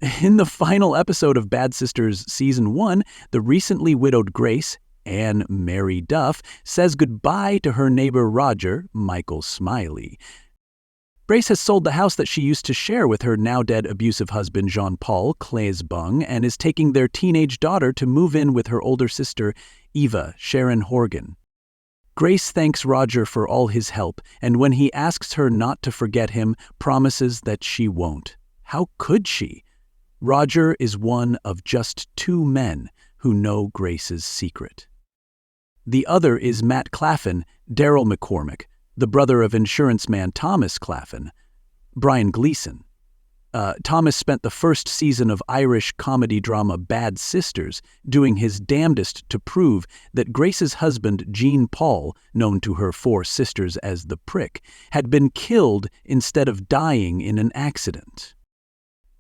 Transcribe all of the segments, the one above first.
In the final episode of Bad Sisters Season 1, the recently widowed Grace, Anne Mary Duff, says goodbye to her neighbor Roger, Michael Smiley. Grace has sold the house that she used to share with her now-dead abusive husband Jean-Paul Claesbung and is taking their teenage daughter to move in with her older sister, Eva Sharon Horgan. Grace thanks Roger for all his help, and when he asks her not to forget him, promises that she won't. How could she? Roger is one of just 2 men who know Grace's secret. The other is Matt Claffin, Daryl McCormick, the brother of insurance man Thomas Claffin, Brian Gleason. Thomas spent the first season of Irish comedy drama Bad Sisters doing his damnedest to prove that Grace's husband, Jean Paul, known to her 4 sisters as the Prick, had been killed instead of dying in an accident.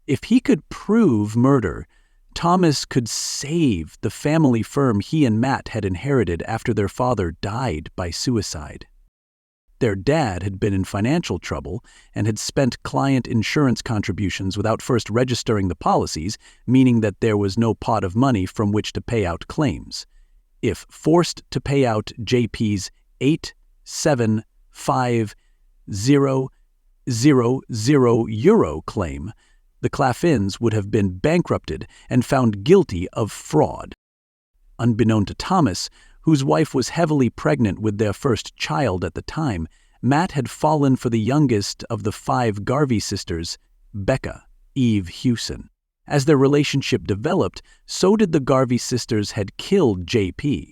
If he could prove murder, Thomas could save the family firm he and Matt had inherited after their father died by suicide. Their dad had been in financial trouble and had spent client insurance contributions without first registering the policies, meaning that there was no pot of money from which to pay out claims. If forced to pay out JP's 8,750,000 euro claim, the Claffins would have been bankrupted and found guilty of fraud. Unbeknown to Thomas, whose wife was heavily pregnant with their first child at the time, Matt had fallen for the youngest of the 5 Garvey sisters, Becca Eve Hewson. As their relationship developed, so did the Garvey sisters had killed JP.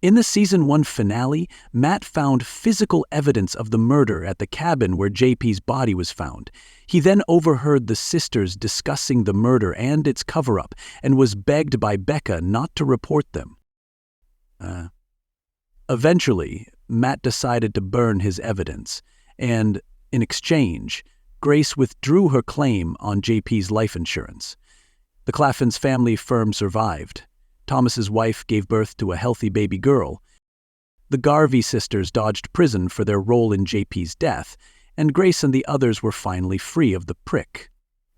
In the Season 1 finale, Matt found physical evidence of the murder at the cabin where JP's body was found. He then overheard the sisters discussing the murder and its cover-up and was begged by Becca not to report them. Eventually, Matt decided to burn his evidence, and, in exchange, Grace withdrew her claim on JP's life insurance. The Claffins family firm survived. Thomas's wife gave birth to a healthy baby girl. The Garvey sisters dodged prison for their role in JP's death, and Grace and the others were finally free of the Prick.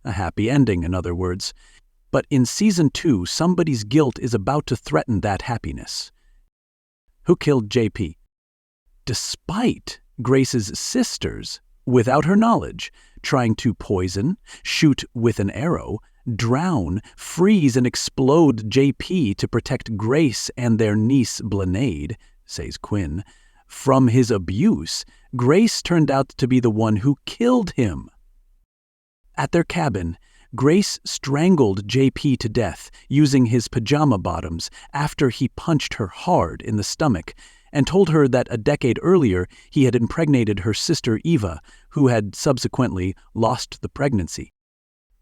A happy ending, in other words. But in Season 2, somebody's guilt is about to threaten that happiness. Who killed JP? Despite Grace's sisters, without her knowledge, trying to poison, shoot with an arrow, drown, freeze, and explode JP to protect Grace and their niece Blanade, says Quinn, from his abuse, Grace turned out to be the one who killed him. At their cabin, Grace strangled JP to death using his pajama bottoms after he punched her hard in the stomach and told her that a decade earlier he had impregnated her sister Eva, who had subsequently lost the pregnancy.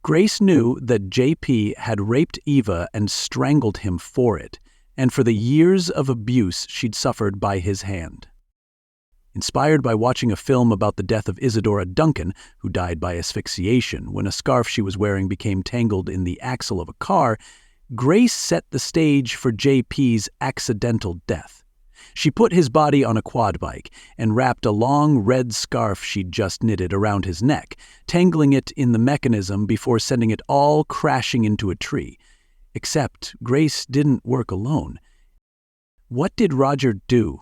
Grace knew that JP had raped Eva and strangled him for it, and for the years of abuse she'd suffered by his hand. Inspired by watching a film about the death of Isadora Duncan, who died by asphyxiation when a scarf she was wearing became tangled in the axle of a car, Grace set the stage for JP's accidental death. She put his body on a quad bike and wrapped a long red scarf she'd just knitted around his neck, tangling it in the mechanism before sending it all crashing into a tree. Except Grace didn't work alone. What did Roger do?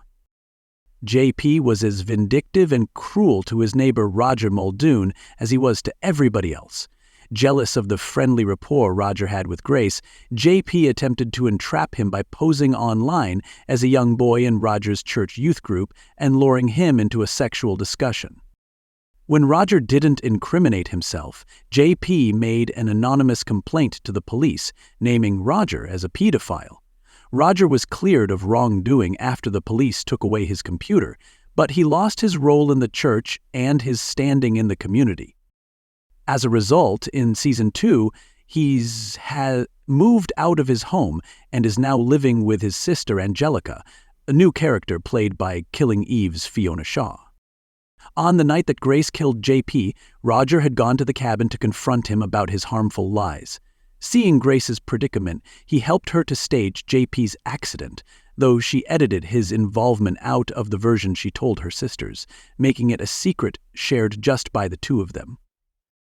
JP was as vindictive and cruel to his neighbor Roger Muldoon as he was to everybody else. Jealous of the friendly rapport Roger had with Grace, JP attempted to entrap him by posing online as a young boy in Roger's church youth group and luring him into a sexual discussion. When Roger didn't incriminate himself, JP made an anonymous complaint to the police, naming Roger as a pedophile. Roger was cleared of wrongdoing after the police took away his computer, but he lost his role in the church and his standing in the community. As a result, in Season 2, he's moved out of his home and is now living with his sister Angelica, a new character played by Killing Eve's Fiona Shaw. On the night that Grace killed JP, Roger had gone to the cabin to confront him about his harmful lies. Seeing Grace's predicament, he helped her to stage JP's accident, though she edited his involvement out of the version she told her sisters, making it a secret shared just by the 2 of them.